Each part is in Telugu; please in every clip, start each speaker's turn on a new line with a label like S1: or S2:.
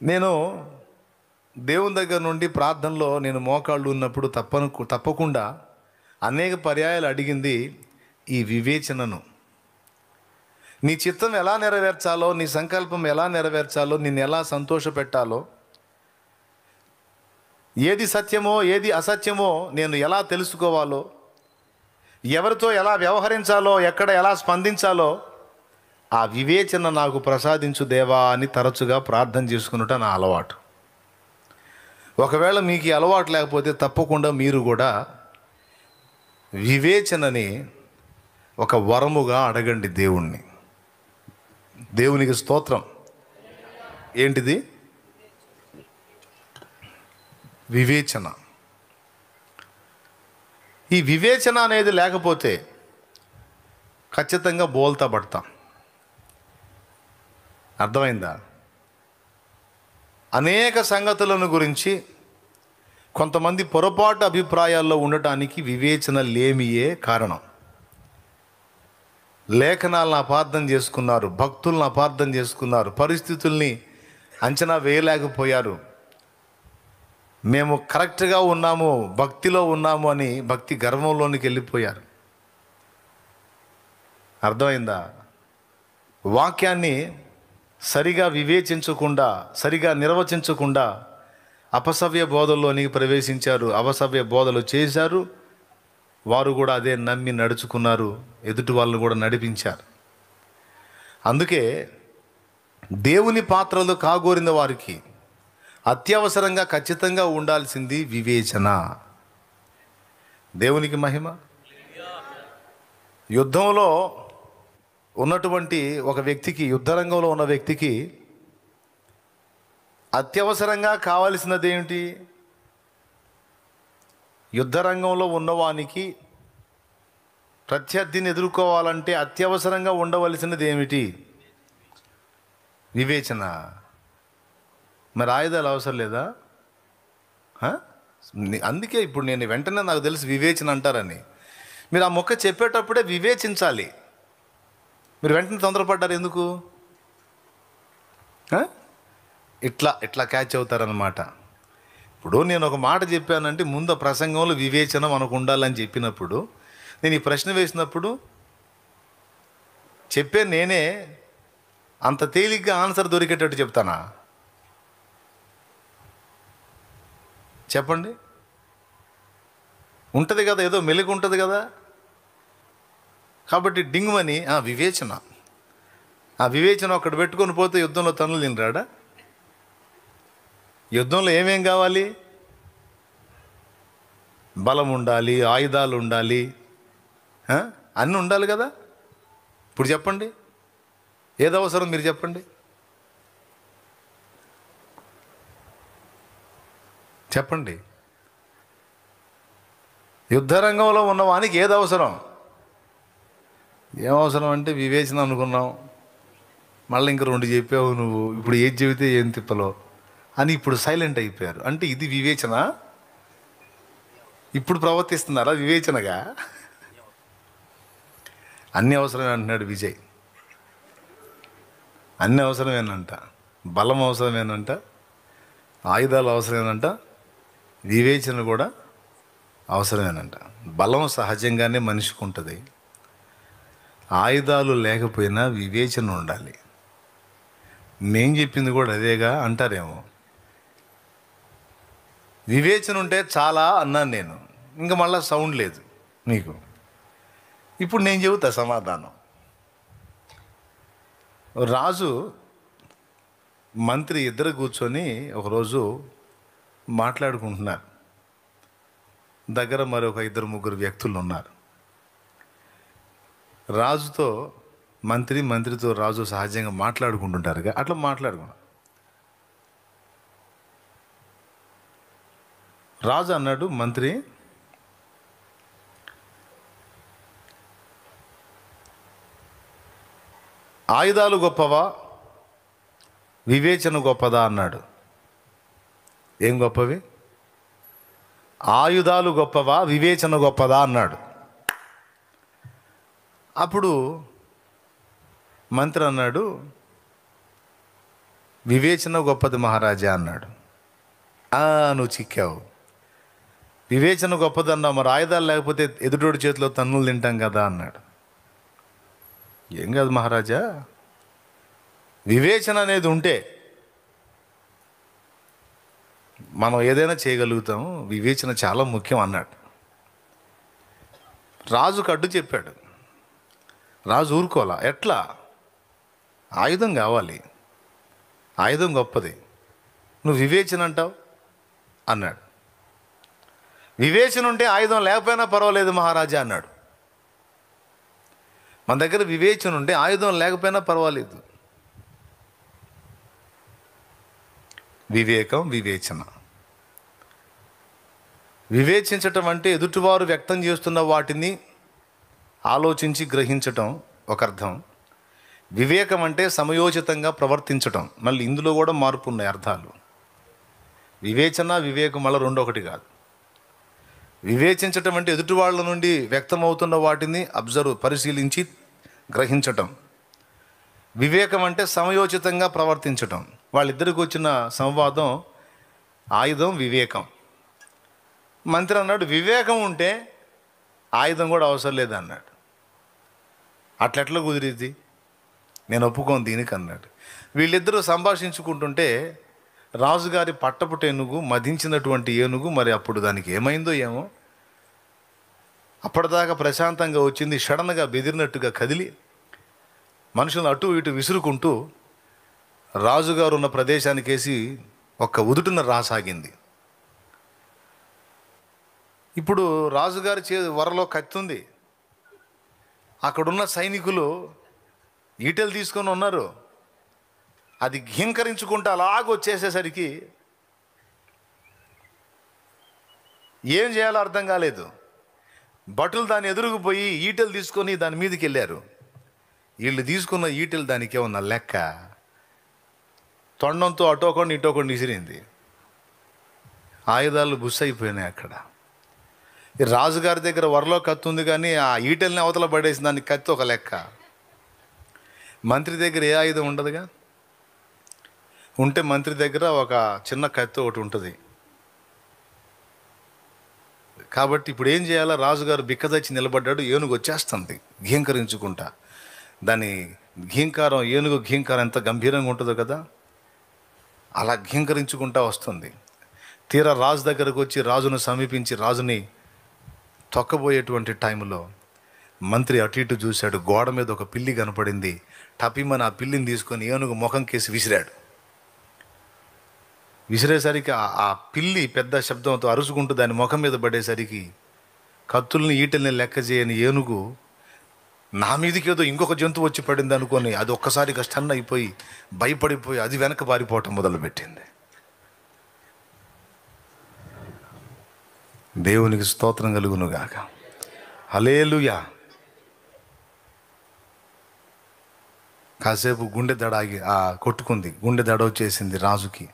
S1: నేను దేవుని దగ్గర నుండి ప్రార్థనలో నేను మోకాళ్ళు ఉన్నప్పుడు తప్పకుండా అనేక పర్యాయాలు అడిగింది ఈ వివేచనను. నీ చిత్తం ఎలా నెరవేర్చాలో, నీ సంకల్పం ఎలా నెరవేర్చాలో, నిన్ను ఎలా సంతోషపెట్టాలో, ఏది సత్యమో ఏది అసత్యమో నేను ఎలా తెలుసుకోవాలో, ఎవరితో ఎలా వ్యవహరించాలో, ఎక్కడ ఎలా స్పందించాలో ఆ వివేచన నాకు ప్రసాదించు దేవా అని తరచుగా ప్రార్థన చేసుకున్నట నా అలవాటు. ఒకవేళ మీకు ఈ అలవాటు లేకపోతే తప్పకుండా మీరు కూడా వివేచనని ఒక వరముగా అడగండి దేవుణ్ణి. దేవునికి స్తోత్రం. ఏంటిది? వివేచన. ఈ వివేచన అనేది లేకపోతే ఖచ్చితంగా బోల్తా పడతాం. అర్థమైందా? అనేక సంగతులను గురించి కొంతమంది పొరపాటు అభిప్రాయాల్లో ఉండటానికి వివేచన లేమియే కారణం. లేఖనాలను అపార్థం చేసుకున్నారు, భక్తులను అపార్థం చేసుకున్నారు, పరిస్థితుల్ని అంచనా వేయలేకపోయారు. మేము కరెక్ట్గా ఉన్నాము, భక్తిలో ఉన్నాము అని భక్తి గర్వంలోనికి వెళ్ళిపోయారు. అర్థమైందా? వాక్యాన్ని సరిగా వివేచించకుండా, సరిగా నిర్వచించకుండా అపసవ్య బోధల్లోనికి ప్రవేశించారు, అపసవ్య బోధలు చేశారు. వారు కూడా అదే నమ్మి నడుచుకున్నారు, ఎదుటి వాళ్ళని కూడా నడిపించారు. అందుకే దేవుని పాత్రలు కాగోరిన వారికి అత్యవసరంగా ఖచ్చితంగా ఉండాల్సింది వివేచన. దేవునికి మహిమ. యుద్ధంలో ఉన్నటువంటి ఒక వ్యక్తికి, యుద్ధరంగంలో ఉన్న వ్యక్తికి అత్యవసరంగా కావలసినది ఏమిటి? యుద్ధరంగంలో ఉన్నవానికి ప్రత్యర్థిని ఎదుర్కోవాలంటే అత్యవసరంగా ఉండవలసినది ఏమిటి? వివేచన. మరి ఆయుధాలు అవసరం లేదా? అందుకే ఇప్పుడు నేను వెంటనే నాకు తెలుసు వివేచన అంటారని. మీరు ఆ మొక్క చెప్పేటప్పుడే వివేచించాలి. మీరు వెంటనే తొందరపడ్డారు ఎందుకు? ఇట్లా క్యాచ్ అవుతారనమాట. ఇప్పుడు నేను ఒక మాట చెప్పానంటే ముందు ప్రసంగంలో వివేచన మనకు ఉండాలని చెప్పినప్పుడు, నేను ఈ ప్రశ్న వేసినప్పుడు చెప్పే నేనే అంత తేలిగ్గా ఆన్సర్ దొరికేటట్టు చెప్తానా? చెప్పండి. ఉంటుంది కదా, ఏదో మెలుగు ఉంటుంది కదా. కాబట్టి డింగుమని వివేచన, ఆ వివేచన ఒక్కటి పెట్టుకొని పోతే యుద్ధంలో తనులు తినరాడా? యుద్ధంలో ఏమేం కావాలి? బలం ఉండాలి, ఆయుధాలు ఉండాలి, అన్నీ ఉండాలి కదా. ఇప్పుడు చెప్పండి, ఏది అవసరం మీరు చెప్పండి. చెప్పండి. యుద్ధరంగంలో ఉన్నవానికి ఏది అవసరం? ఏమవసరం అంటే వివేచన అనుకున్నాం. మళ్ళీ ఇంక రెండు చెప్పావు నువ్వు, ఇప్పుడు ఏది చెబితే ఏం తిప్పలో అని ఇప్పుడు సైలెంట్ అయిపోయారు. అంటే ఇది వివేచన. ఇప్పుడు ప్రవర్తిస్తున్నారా వివేచనగా? అన్నీ అవసరమే అంటున్నాడు విజయ్. అన్నీ అవసరమేనంట, బలం అవసరమేనంట, ఆయుధాలు అవసరమేనంట, వివేచన కూడా అవసరమేనంట. బలం సహజంగానే మనిషికి ఉంటుంది. ఆయుధాలు లేకపోయినా వివేచన ఉండాలి. నేను చెప్పింది కూడా అదేగా అంటారేమో. వివేచన ఉంటే చాలా అన్నాను నేను, ఇంకా మళ్ళీ సౌండ్ లేదు మీకు. ఇప్పుడు నేను చెబుతా సమాధానం. రాజు మంత్రి ఇద్దరు కూర్చొని ఒకరోజు మాట్లాడుకుంటున్నారు. దగ్గర మరొక ఇద్దరు ముగ్గురు వ్యక్తులు ఉన్నారు. రాజుతో మంత్రి, మంత్రితో రాజు సహజంగా మాట్లాడుకుంటుంటారుగా, అట్లా మాట్లాడుకున్నారు. రాజు అన్నాడు, మంత్రి, ఆయుధాలు గొప్పవా, వివేచన గొప్పదా అన్నాడు. ఏం గొప్పవి? ఆయుధాలు గొప్పవా, వివేచన గొప్పదా అన్నాడు. అప్పుడు మంత్రి అన్నాడు, వివేచన గొప్పది మహారాజా అన్నాడు. నువ్వు చిక్కావు. వివేచన గొప్పది అన్నావు, మరి ఆయుధాలు లేకపోతే ఎదుటోడి చేతిలో తన్నులు తింటాం కదా అన్నాడు. ఏం కాదు మహారాజా, వివేచన అనేది ఉంటే మనం ఏదైనా చేయగలుగుతాం, వివేచన చాలా ముఖ్యం అన్నాడు. రాజుకు అడ్డు చెప్పాడు. రాజు ఊరుకోలా. ఎట్లా? ఆయుధం కావాలి, ఆయుధం గొప్పది, నువ్వు వివేచన అంటావు అన్నాడు. వివేచన ఉంటే ఆయుధం లేకపోయినా పర్వాలేదు మహారాజా అన్నాడు. మన దగ్గర వివేచన ఉంటే ఆయుధం లేకపోయినా పర్వాలేదు. వివేకం, వివేచన. వివేచించటం అంటే ఎదుటివారు వ్యక్తం చేస్తున్న వాటిని ఆలోచించి గ్రహించటం ఒక అర్థం. వివేకం అంటే సమయోచితంగా ప్రవర్తించటం. మళ్ళీ ఇందులో కూడా మార్పు ఉన్నాయి అర్థాలు. వివేచన, వివేకం మళ్ళీ రెండు ఒకటి కాదు. వివేచించటం అంటే ఎదుటి వాళ్ళ నుండి వ్యక్తమవుతున్న వాటిని పరిశీలించి గ్రహించటం. వివేకం అంటే సమయోచితంగా ప్రవర్తించటం. వాళ్ళిద్దరికి వచ్చిన సంవాదం ఆయుధం, వివేకం. మంత్రి అన్నాడు, వివేకం ఉంటే ఆయుధం కూడా అవసరం లేదన్నాడు. అట్లెట్లా కుదిరిద్ది, నేను ఒప్పుకోను దీనికి అన్నాడు. వీళ్ళిద్దరూ సంభాషించుకుంటుంటే రాజుగారి పట్టపుట ఏనుగు, మదించినటువంటి ఏనుగు, మరి అప్పుడు దానికి ఏమైందో ఏమో, అప్పటిదాకా ప్రశాంతంగా వచ్చింది, సడన్గా బెదిరినట్టుగా కదిలి మనుషులను అటు ఇటు విసురుకుంటూ రాజుగారు ఉన్న ప్రదేశానికేసి ఒక్క ఉదుటున రాసాగింది. ఇప్పుడు రాజుగారి వరలో కత్తి ఉంది. అక్కడున్న సైనికులు ఈటెలు తీసుకొని ఉన్నారు. అది ఘీంకరించుకుంటూ అలాగొచ్చేసేసరికి ఏం చేయాలో అర్థం కాలేదు. భటులు దాన్ని ఎదురుకుపోయి ఈటెలు తీసుకొని దాని మీదకి వెళ్ళారు. వీళ్ళు తీసుకున్న ఈటెలు దానికి ఏమన్నా లెక్క, తొండంతో అటోకండి ఇటోకండి విసిరింది. ఆయుధాలు బుస్సైపోయినాయి అక్కడ. ఈ రాజుగారి దగ్గర వరలో కత్తి ఉంది, కానీ ఆ ఈటెల్ని అవతల పడేసిన దానికి కత్తి ఒక లెక్క. మంత్రి దగ్గర ఏ ఆయుధం ఉండదుగా. ఉంటే మంత్రి దగ్గర ఒక చిన్న కత్తి ఒకటి ఉంటుంది. కాబట్టి ఇప్పుడు ఏం చేయాలో రాజుగారు బిక్కదచ్చి నిలబడ్డాడు. ఏనుగు వచ్చేస్తుంది ఘీంకరించుకుంటా. దాని ఘీంకారం, ఏనుగు ఘీంకారం ఎంత గంభీరంగా ఉంటుందో కదా, అలా ఘీంకరించుకుంటా వస్తుంది. తీరా రాజు దగ్గరకు వచ్చి రాజును సమీపించి రాజుని తొక్కబోయేటువంటి టైంలో మంత్రి అటు ఇటు చూశాడు. గోడ మీద ఒక పిల్లి కనపడింది. టపిమని ఆ పిల్లిని తీసుకొని ఏనుగు ముఖం కేసి విసిరాడు. విసిరేసరికి ఆ పిల్లి పెద్ద శబ్దంతో అరుచుకుంటూ దాని ముఖం మీద పడేసరికి కత్తుల్ని ఈటల్ని లెక్క చేయని ఏనుగు నా మీదకి ఏదో ఇంకొక జంతువు వచ్చి పడింది అనుకొని అది ఒక్కసారిగా స్టన్ అయిపోయి భయపడిపోయి అది వెనక పారిపోవటం మొదలుపెట్టింది. దేవునికి స్తోత్రం కలుగునుగాక. హల్లెలూయా. కాసేపు గుండె దడ కొట్టుకుంది. గుండె దడ వచ్చేసింది రాజుకి.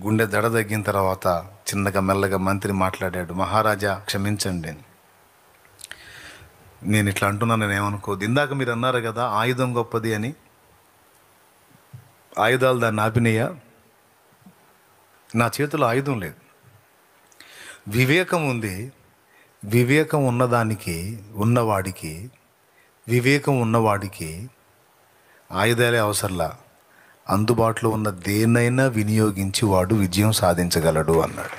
S1: గుండె దడ తగ్గిన తర్వాత చిన్నగా మెల్లగా మంత్రి మాట్లాడాడు. మహారాజా క్షమించండి, నేను ఇట్లా అంటున్నాను, నేను ఏమనుకోదు. ఇందాక మీరు అన్నారు కదా ఆయుధం గొప్పది అని. ఆయుధాలు దాన్ని ఆపినయ్యా. నా చేతిలో ఆయుధం లేదు, వివేకం ఉంది. వివేకం ఉన్నవాడికి వివేకం ఉన్నవాడికి ఆయుధాలే అవసరంలా, అందుబాటులో ఉన్న దేన్నైనా వినియోగించి వాడు విజయం సాధించగలడు అన్నాడు.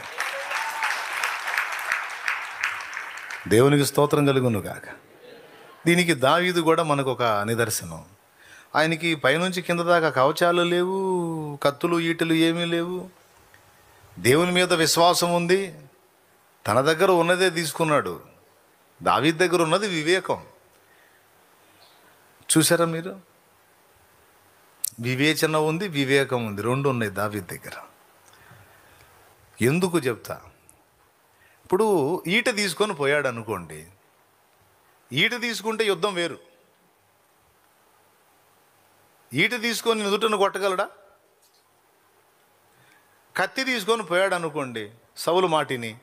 S1: దేవునికి స్తోత్రం కలుగును గాక. దీనికి దావీదు కూడా మనకు ఒక నిదర్శనం. ఆయనకి పైనుంచి కింద దాకా కవచాలు లేవు, కత్తులు ఈటలు ఏమీ లేవు. దేవుని మీద విశ్వాసం ఉంది. తన దగ్గర ఉన్నదే తీసుకున్నాడు. దావీదు దగ్గర ఉన్నది వివేకం. చూసారా మీరు? వివేచన ఉంది, వివేకం ఉంది, రెండు ఉన్నాయి దావీదు దగ్గర. ఎందుకు చెప్తా. ఇప్పుడు ఈట తీసుకొని పోయాడు అనుకోండి, ఈట తీసుకుంటే యుద్ధం వేరు. ఈట తీసుకొని నుదుటను కొట్టగలడా? కత్తి తీసుకొని పోయాడు అనుకోండి, సౌలు మాటిని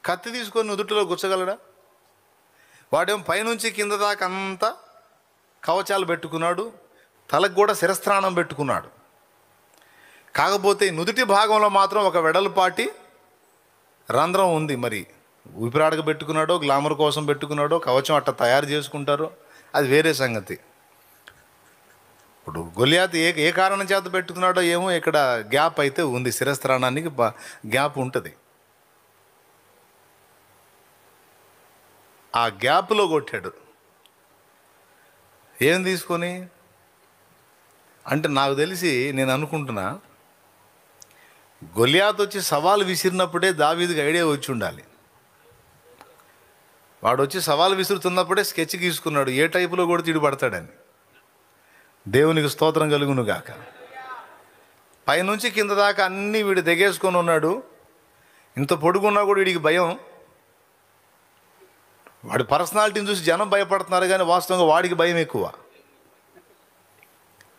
S1: కత్తి తీసుకొని నుదుటిలో గుచ్చగలడా? వాడేం పైనుంచి కింద దాకా అంతా కవచాలు పెట్టుకున్నాడు, తలకు కూడా శిరస్త్రాణం పెట్టుకున్నాడు. కాకపోతే నుదుటి భాగంలో మాత్రం ఒక వెడల్పాటి రంధ్రం ఉంది. మరి ఊపిరాడక పెట్టుకున్నాడో, గ్లామర్ కోసం పెట్టుకున్నాడో, కవచం అట్ట తయారు చేసుకుంటారో అది వేరే సంగతి. ఇప్పుడు గొలియాతు ఏ కారణం చేత పెట్టుకున్నాడో ఏమో, ఇక్కడ గ్యాప్ అయితే ఉంది, శిరస్త్రాణానికి గ్యాప్ ఉంటుంది. ఆ గ్యాప్లో కొట్టాడు. ఏం తీసుకొని అంటే నాకు తెలిసి, నేను అనుకుంటున్నా, గొలియాతు వచ్చి సవాలు విసిరినప్పుడే దావీదుకి ఐడియా వచ్చి ఉండాలి. వాడు వచ్చి సవాలు విసురుతున్నప్పుడే స్కెచ్ గీసుకున్నాడు, ఏ టైపులో కూడా తిడి పడతాడని. దేవునికి స్తోత్రం కలుగును గాక. పైనుంచి కింద దాకా అన్నీ వీడు దిగేసుకొని ఉన్నాడు. ఇంత పొడుగున్నా కూడా వీడికి భయం. వాడి పర్సనాలిటీని చూసి జనం భయపడుతున్నారు, కానీ వాస్తవంగా వాడికి భయం ఎక్కువ.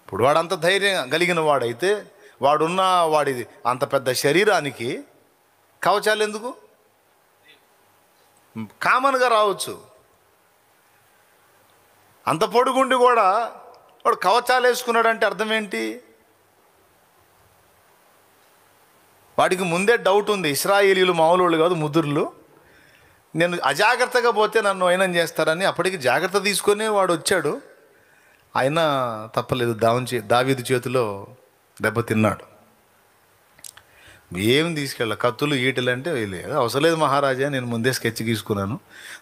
S1: ఇప్పుడు వాడంత ధైర్యం కలిగిన వాడైతే, వాడిది అంత పెద్ద శరీరానికి కవచాలు ఎందుకు? కామన్గా రావచ్చు. అంత పొడుగుండి కూడా వాడు కవచాలు వేసుకున్నాడంటే అర్థం ఏంటి? వాడికి ముందే డౌట్ ఉంది, ఇశ్రాయేలీలు మామూలు వాళ్ళు కాదు, ముదురులు. నేను అజాగ్రత్తగా పోతే నన్ను అయినం చేస్తారని అప్పటికి జాగ్రత్త తీసుకొని వాడు వచ్చాడు. అయినా తప్పలేదు, దావీదు చేతిలో దెబ్బతిన్నాడు. ఏం తీసుకెళ్ళ, కత్తులు ఈటలు అంటే లేదు, అవసరం లేదు మహారాజా, నేను ముందే స్కెచ్ గీసుకున్నాను,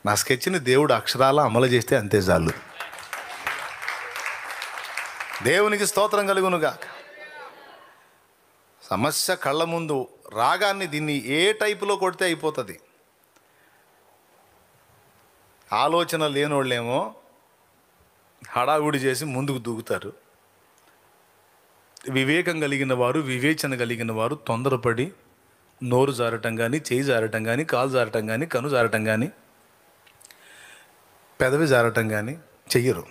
S1: నా స్కెచ్ని దేవుడు అక్షరాల అమలు చేస్తే అంతే చాలు. దేవునికి స్తోత్రం కలుగునుగా. సమస్య కళ్ళ ముందు రాగాన్ని దీన్ని ఏ టైపులో కొడితే అయిపోతుంది. ఆలోచన లేనోళ్ళేమో హడావుడి చేసి ముందుకు దూకుతారు. వివేకం కలిగిన వారు, వివేచన కలిగిన వారు తొందరపడి నోరు జారటం కానీ, చేయి జారటం కానీ, కాలు జారటం కానీ, కను జారటం కానీ, పెదవి జారటం కానీ చెయ్యరు.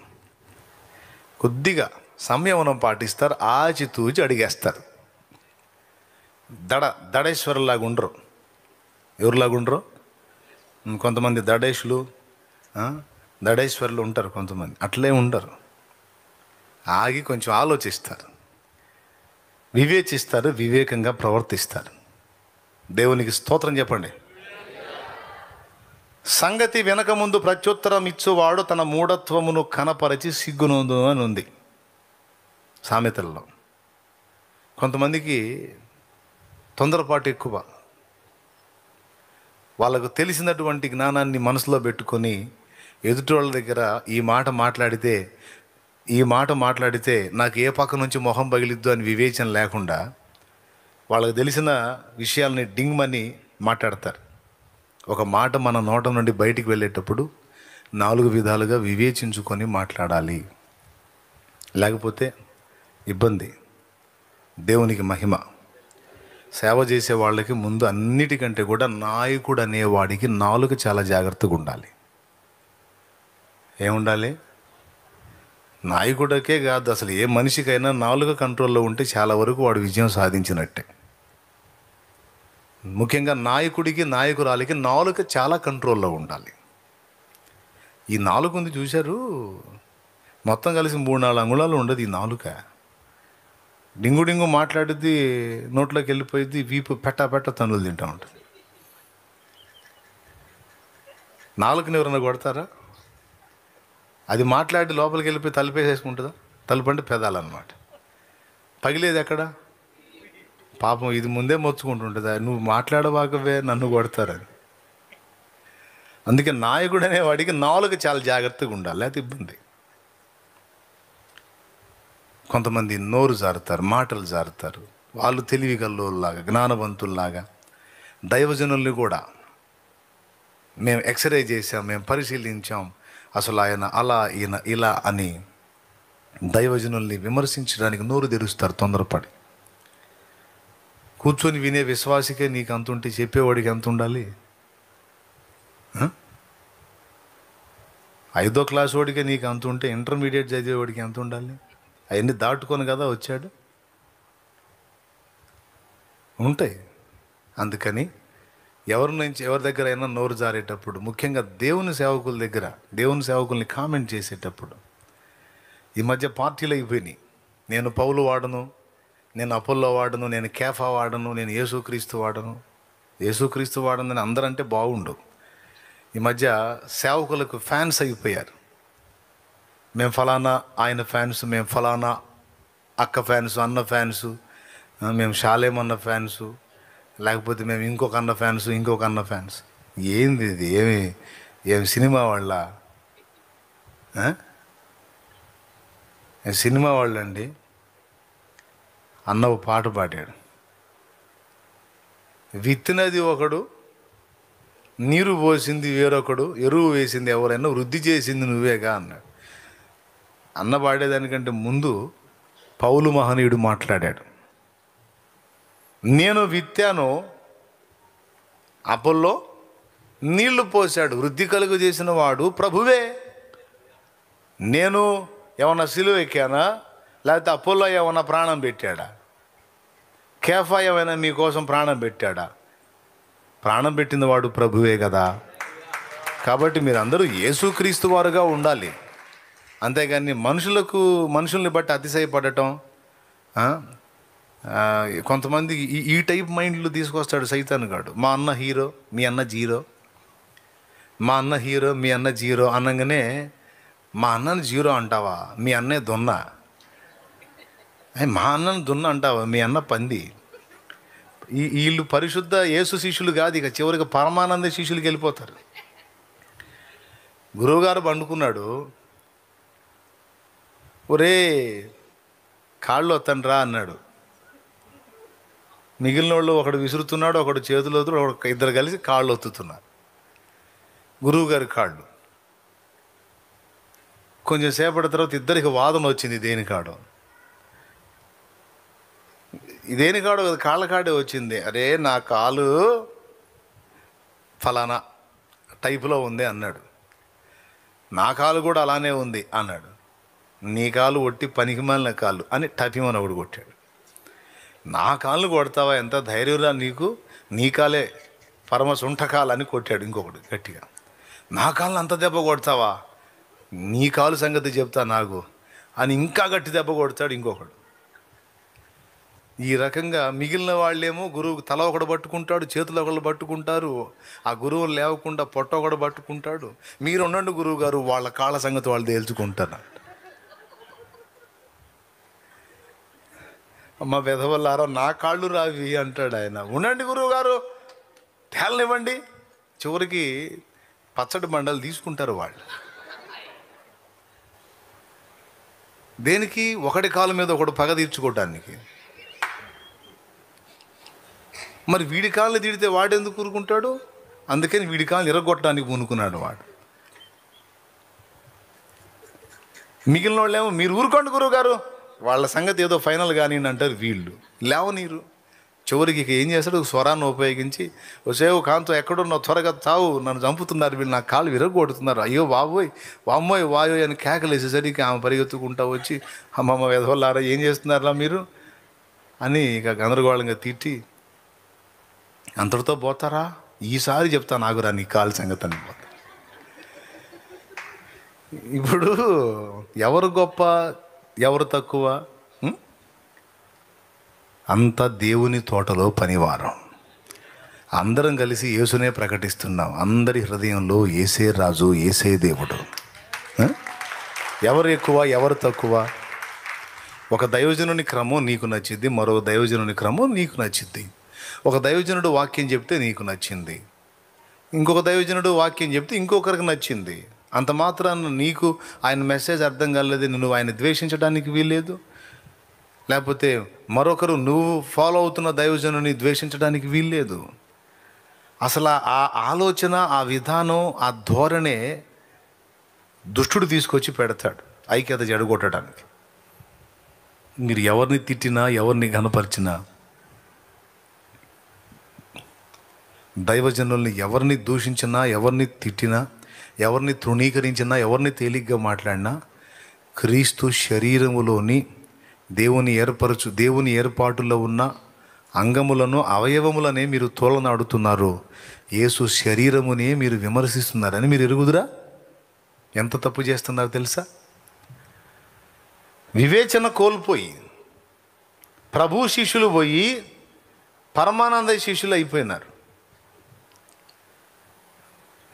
S1: కొద్దిగా సంయమనం పాటిస్తారు, ఆచితూచి అడిగేస్తారు. దడేశ్వరులాగా ఉండరు. ఎవరులాగా ఉండరు? కొంతమంది దడేశ్వరులు ఉంటారు, కొంతమంది అట్లే ఉండరు. ఆగి కొంచెం ఆలోచిస్తారు, వివేచిస్తారు, వివేకంగా ప్రవర్తిస్తారు. దేవునికి స్తోత్రం చెప్పండి. సంగతి వెనక ముందు ప్రత్యుత్తరం ఇచ్చువాడు తన మూఢత్వమును కనపరచి సిగ్గునందు అని ఉంది సామెతల్లో. కొంతమందికి తొందరపాటు ఎక్కువ. వాళ్ళకు తెలిసినటువంటి జ్ఞానాన్ని మనసులో పెట్టుకొని ఎదుటి వాళ్ళ దగ్గర ఈ మాట మాట్లాడితే నాకు ఏ పక్క నుంచి మొహం పగిలిద్దు అని వివేచన లేకుండా వాళ్ళకు తెలిసిన విషయాల్ని డింగ్మని మాట్లాడతారు. ఒక మాట మన నోట నుండి బయటికి వెళ్ళేటప్పుడు 4 విధాలుగా వివేచించుకొని మాట్లాడాలి, లేకపోతే ఇబ్బంది. దేవునికి మహిమ. సేవ చేసే వాళ్ళకి ముందు అన్నిటికంటే కూడా నాయకుడు అనేవాడికి నాలుక చాలా జాగ్రత్తగా ఉండాలి. ఏముండాలి? నాయకుడికే కాదు, అసలు ఏ మనిషికైనా నాలుక కంట్రోల్లో ఉంటే చాలా వరకు వాడు విజయం సాధించినట్టే. ముఖ్యంగా నాయకుడికి, నాయకురాలికి నాలుక చాలా కంట్రోల్లో ఉండాలి. ఈ నాలుక ఉంది చూశారు, మొత్తం కలిసి 3-4 అంగుళాలు ఉండదు ఈ నాలుక. డింగు మాట్లాడుద్ది, నోట్లోకి వెళ్ళిపోయింది, వీపు పెట్ట తన్నులు తింటూ ఉంటుంది. నాలుకని ఎవరన్నా కొడతారా? అది మాట్లాడి లోపలికి వెళ్ళిపోయి తలుపేసేసుకుంటుందా? తలుపు అంటే పెదాలన్నమాట. పగిలేది ఎక్కడ? పాపం ఇది ముందే మొచ్చుకుంటుంటుందా, నువ్వు మాట్లాడవాకవే నన్ను కొడతారని. అందుకే నాయకుడు అనేవాడికి నాలుక చాలా జాగ్రత్తగా ఉండాలి, లేకపోతే ఇబ్బంది. కొంతమంది నోరు జారుతారు, మాటలు జారుతారు. వాళ్ళు తెలివి గల్లోలాగా, జ్ఞానవంతుల్లాగా దైవజనుల్ని కూడా మేము ఎక్స్రే చేసాం, మేము పరిశీలించాం, అసలు ఆయన అలా, ఈయన ఇలా అని దైవజనుల్ని విమర్శించడానికి నోరు తెరుస్తారు తొందరపడి. కూర్చొని వినే విశ్వాసికే నీకు అంత ఉంటే చెప్పేవాడికి ఎంత ఉండాలి? 5వ క్లాస్ వాడికే నీకు అంత ఉంటే ఇంటర్మీడియట్ చదివేవాడికి ఎంత ఉండాలి? అవన్నీ దాటుకొని కదా వచ్చాడు. ఉంటాయి. అందుకని ఎవరి దగ్గర అయినా నోరు జారేటప్పుడు, ముఖ్యంగా దేవుని సేవకుల్ని కామెంట్ చేసేటప్పుడు, ఈ మధ్య పార్టీలు అయిపోయినాయి. నేను పౌలు వాడను, నేను అపోల్లో వాడను, నేను కేఫా వాడను, నేను యేసుక్రీస్తు వాడను. యేసుక్రీస్తు వాడనని అందరంటే బాగుండు. ఈ మధ్య సేవకులకు ఫ్యాన్స్ అయిపోయారు. మేము ఫలానా ఆయన ఫ్యాన్స్, మేము ఫలానా అక్క ఫ్యాన్స్, అన్న ఫ్యాన్స్, మేము షాలేం అన్న ఫ్యాన్స్, లేకపోతే మేము ఇంకొక అన్న ఫ్యాన్స్, ఇంకొక అన్న ఫ్యాన్స్. ఏంది ఇది? ఏమి సినిమా వాళ్ళ? సినిమా వాళ్ళండి. అన్న ఒక పాట పాడాడు, విత్తినది ఒకడు, నీరు పోసింది వేరొకడు, ఎరువు వేసింది ఎవరైనా, వృద్ధి చేసింది నువ్వేగా అన్నాడు. అన్న పాడేదానికంటే ముందు పౌలు మహనీయుడు మాట్లాడాడు. నేను విత్తాను, అపోల్లో నీళ్లు పోశాడు, వృద్ధి కలుగు చేసిన వాడు ప్రభువే. నేను ఏమన్నా సిలువ ఎక్కానా, లేకపోతే అపోల్లో ఏమన్నా ప్రాణం పెట్టాడా? కేఫా ఏమైనా మీకోసం ప్రాణం పెట్టాడా? ప్రాణం పెట్టిన వాడు ప్రభువే కదా. కాబట్టి మీరందరూ యేసుక్రీస్తు వారుగా ఉండాలి. అంతేగాని మనుషుల్ని బట్టి అతిశయపడటం. కొంతమంది ఈ టైప్ మైండ్లు తీసుకొస్తాడు సైతాను గాడు. మా అన్న హీరో, మీ అన్న జీరో, మా అన్న హీరో, మీ అన్న జీరో అనగానే, మా అన్నని జీరో అంటావా, మీ అన్నే దున్నా. మా అన్నను దున్న అంటావా, మీ అన్న పంది. వీళ్ళు పరిశుద్ధ యేసు శిష్యులు కాదు, ఇక చివరికి పరమానంద శిష్యులకి వెళ్ళిపోతారు. గురువుగారు పండుకున్నాడు, ఒరే కాళ్ళు వత్తండ్రా అన్నాడు. మిగిలిన వాళ్ళు ఒకడు విసురుతున్నాడు, ఒకడు చేతులు వద్దు, ఇద్దరు కలిసి కాళ్ళు ఒత్తుతున్నారు గురువుగారి కాళ్ళు. కొంచెం సేపటి తర్వాత ఇద్దరికి వాదన వచ్చింది. దేనికాడో కాళ్ళ కాడే వచ్చింది. అరే నా కాలు ఫలానా టైపులో ఉంది అన్నాడు. నా కాలు కూడా అలానే ఉంది అన్నాడు. నీ కాలు ఒట్టి పనికిమాలిన కాళ్ళు అని టపిమని ఒకడు కొట్టాడు. నా కాళ్ళు కొడతావా, ఎంత ధైర్యంరా నీకు, నీ కాలే పరమ సుంఠకాలు అని కొట్టాడు ఇంకొకడు గట్టిగా. నా కాళ్ళని అంత దెబ్బ కొడతావా, నీ కాలు సంగతి చెప్తా నాకు అని ఇంకా గట్టి దెబ్బ కొడతాడు ఇంకొకడు. ఈ రకంగా మిగిలిన వాళ్ళేమో గురువు తల ఒకడు పట్టుకుంటాడు, చేతులు ఒకళ్ళు పట్టుకుంటారు, ఆ గురువు లేవకుండా పొట్ట ఒకడు పట్టుకుంటాడు. మీరు ఉండండి గురువు గారు, వాళ్ళ కాళ్ళ సంగతి వాళ్ళు తేల్చుకుంటారు. అమ్మ వెధవల్లారా, నా కాళ్ళు రావి అంటాడు ఆయన. ఉండండి గురువు గారు, తేలనివ్వండి. చివరికి పచ్చడి మండలు తీసుకుంటారు వాళ్ళు. దేనికి? ఒకటి కాలు మీద ఒకడు పగ తీర్చుకోవడానికి. మరి వీడి కాళ్ళని తిడితే వాడెందుకు ఊరుకుంటాడు? అందుకని వీడి కాళ్ళని ఇరగొట్టడానికి పూనుకున్నాడు వాడు. మిగిలిన వాళ్ళేమో మీరు ఊరుకోండి గురువు గారు, వాళ్ళ సంగతి ఏదో ఫైనల్ కానీ అంటారు. వీళ్ళు లేవనీరు. చివరికి ఇక ఏం చేస్తాడు, స్వరాన్ని ఉపయోగించి, ఒసేవు కాంతో ఎక్కడున్నావు, త్వరగా తావు, నన్ను చంపుతున్నారు వీళ్ళు, నా కాళ్ళు విరగొడుతున్నారు, అయ్యో బాబోయ్, వామ్మోయ్ వాయో అని కేకలేసేసరికి ఆమె పరిగెత్తుకుంటా వచ్చి, అమ్మమ్మ వెధవల్లారా ఏం చేస్తున్నారా మీరు అని ఇక గందరగోళంగా తిట్టి, అంతటితో పోతారా, ఈసారి చెప్తా నాకురా నీ కాలు సంగతి అని పోతా. ఇప్పుడు ఎవరు గొప్ప, ఎవరు తక్కువ? అంత దేవుని తోటలో పనివారం. అందరం కలిసి యేసునే ప్రకటిస్తున్నాం. అందరి హృదయంలో యేసే రాజు, యేసే దేవుడు. ఎవరు ఎక్కువ, ఎవరు తక్కువ? ఒక దైవజనుని క్రమం నీకు నచ్చింది, మరో దైవజనుని క్రమం నీకు నచ్చింది. ఒక దైవజనుడు వాక్యం చెప్తే నీకు నచ్చింది, ఇంకొక దైవజనుడు వాక్యం చెప్తే ఇంకొకరికి నచ్చింది. అంత మాత్రాన నీకు ఆయన మెసేజ్ అర్థం కాలేదు, నువ్వు ఆయన ద్వేషించడానికి వీల్లేదు. లేకపోతే మరొకరు నువ్వు ఫాలో అవుతున్న దైవజనుని ద్వేషించడానికి వీల్లేదు. అసలు ఆ ఆలోచన, ఆ విధానం, ఆ ధోరణే దుష్టుడు తీసుకొచ్చి పెడతాడు ఐక్యత జడగొట్టడానికి. మీరు ఎవరిని తిట్టినా, ఎవరిని ఘనపరిచినా, దైవజనుల్ని ఎవరిని దూషించినా, ఎవరిని తిట్టినా, ఎవరిని తృణీకరించినా, ఎవరిని తేలిగ్గా మాట్లాడినా, క్రీస్తు శరీరములోని దేవుని ఏర్పాటులో ఉన్న అంగములను, అవయవములనే మీరు తోలనాడుతున్నారు. యేసు శరీరమునే మీరు విమర్శిస్తున్నారని మీరు ఎరుగుదురా? ఎంత తప్పు చేస్తున్నారు తెలుసా? వివేచన కోల్పోయి ప్రభు శిష్యులు పోయి పరమానంద శిష్యులు అయిపోయినారు.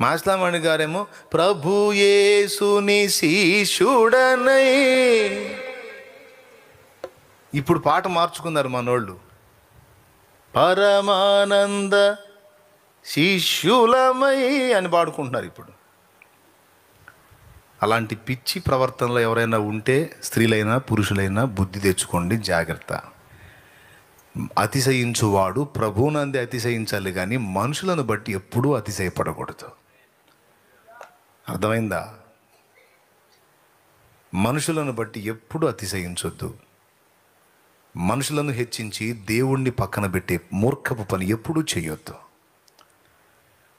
S1: మాస్లామణి గారేమో ప్రభు యేసుని శిష్యుడనై, ఇప్పుడు పాట మార్చుకున్నారు మనోళ్ళు, పరమానంద శిష్యులమై అని పాడుకుంటున్నారు ఇప్పుడు. అలాంటి పిచ్చి ప్రవర్తనలో ఎవరైనా ఉంటే స్త్రీలైనా పురుషులైనా బుద్ధి తెచ్చుకోండి, జాగ్రత్త. అతిశయించువాడు ప్రభువునందే అతిశయించాలి కానీ మనుషులను బట్టి ఎప్పుడూ అతిశయపడకూడదు. అర్థమైందా? మనుషులను బట్టి ఎప్పుడూ అతిశయించొద్దు. మనుషులను హెచ్చించి దేవుణ్ణి పక్కన పెట్టే మూర్ఖపు పని ఎప్పుడూ చేయొద్దు.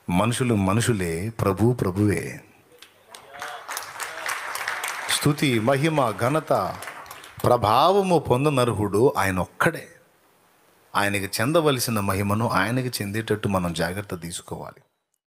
S1: మనుషులు మనుషులే, ప్రభు ప్రభువే. స్తుతి, మహిమ, ఘనత, ప్రభావము పొందనర్హుడు ఆయన ఒక్కడే. ఆయనకి చెందవలసిన మహిమను ఆయనకి చెందేటట్టు మనం జాగ్రత్త తీసుకోవాలి.